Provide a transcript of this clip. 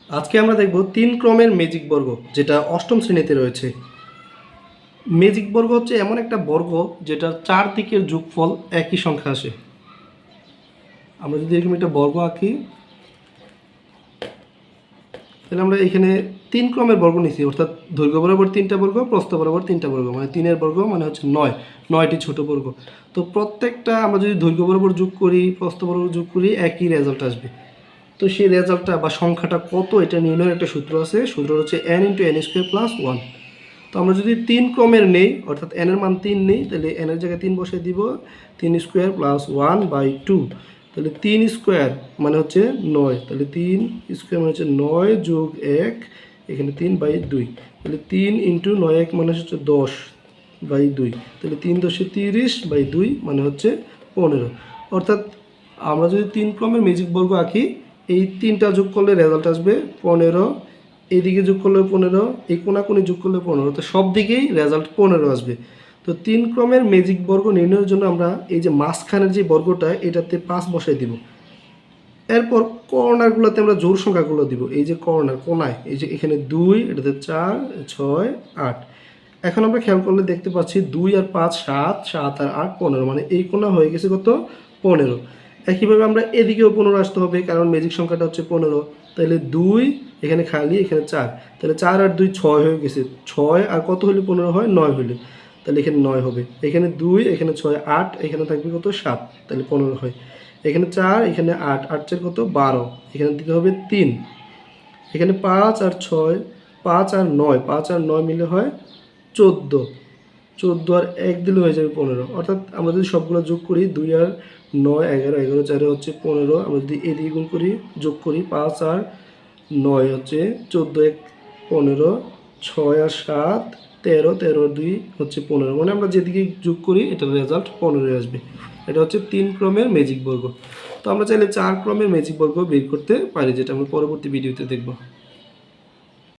আজকে আমরা দেখব 3 ক্রমের ম্যাজিক বর্গ, যেটা অষ্টম শ্রেণীতে রয়েছে। ম্যাজিক বর্গ হচ্ছে এমন একটা বর্গ যেটার 4 দিকের যোগফল একই সংখ্যা আসে। আমরা যদি এরকম একটা বর্গ আঁকি, তাহলে আমরা এখানে 3 ক্রমের বর্গ নিছি, অর্থাৎ দৈর্ঘ্য বরাবর 3টা বর্গ, প্রস্থ বরাবর 3টা বর্গ, মানে 3 বর্গ মানে হচ্ছে 9টি ছোট বর্গ। তো প্রত্যেকটা আমরা যদি দৈর্ঘ্য বরাবর যোগ করি, প্রস্থ বরাবর যোগ করি, একই রেজাল্ট আসবে। তো সেই রেজাল্টটা বা সংখ্যাটা কত, এটা নির্ণয়ের একটা সূত্র আছে। সূত্র হচ্ছে n × n² + 1। তো আমরা যদি 3 ক্রমের নেই, অর্থাৎ n এর মান 3 নেই, তাহলে n এর জায়গায় 3 বসিয়ে দিব, 3² + 1/2। তাহলে 3² মানে হচ্ছে 9, তাহলে 3² মানে হচ্ছে 9 + 1, এখানে 3/2। তাহলে 3 × 9 1 মানে হচ্ছে 10/2। তাহলে 3 × 10 = 30/2 মানে হচ্ছে 15। অর্থাৎ আমরা যদি 3 ক্রমের ম্যাজিক বর্গ আঁকি, এই 3টা যোগ করলে রেজাল্ট আসবে 15, এইদিকে যোগ করলে 15, এই কোনাকুনি যোগ করলে 15, তো সব দিকেই রেজাল্ট 15 আসবে। তো 3 ক্রমের ম্যাজিক বর্গ নির্ণয়ের জন্য আমরা এই যে মাঝখানের যে বর্গটা, এটাতে 5 বসাই দিব। এরপর কর্নারগুলোতে আমরা জোড় সংখ্যাগুলো দিব। এই যে কর্নার কোনায়, এই যে এখানে 2, এটাতে 4, 6, 8। এখন আমরা খেয়াল করলে দেখতে পাচ্ছি 2 আর 5 7, 7 আর 8 15, মানে এই কোণা হয়ে গেছে কত, 15। একইভাবে আমরা এদিকেও 15 আসতে হবে, কারণ ম্যাজিক সংখ্যাটা হচ্ছে 15। তাহলে 2 এখানে খালি, এখানে 4, তাহলে 4 আর 2 6 হয়ে গেছে। 6 আর কত হলে 15 হয়, 9 হলে, তাহলে এখানে 9 হবে। এখানে 2, এখানে 6, 8, এখানে থাকবে কত, 7, তাহলে 15 হয়। এখানে 4, এখানে 8, 8 4 কত, 12, এখানে দিতে হবে 3। এখানে 5 আর 6, 5 আর 9, 5 আর 9 মিলে হয় 14, 14 আর 1 দিলে হয়ে যাবে 15। অর্থাৎ আমরা যদি সবগুলো যোগ করি, 2 আর 9 11, 11 4 হচ্ছে 15। আমরা যদি এদিকে গুণ করি, যোগ করি, 5 আর 9 হচ্ছে 14, 1 15, 6 আর 7 13, 13 আর 2 হচ্ছে 15, মানে আমরা যেদিকে যোগ করি এটার রেজাল্ট 15 আসবে। এটা হচ্ছে 3 ক্রমের ম্যাজিক বর্গ। তো আমরা চাইলে 4 ক্রমের ম্যাজিক বর্গ বের করতে পারি, যেটা আমরা পরবর্তী ভিডিওতে দেখব।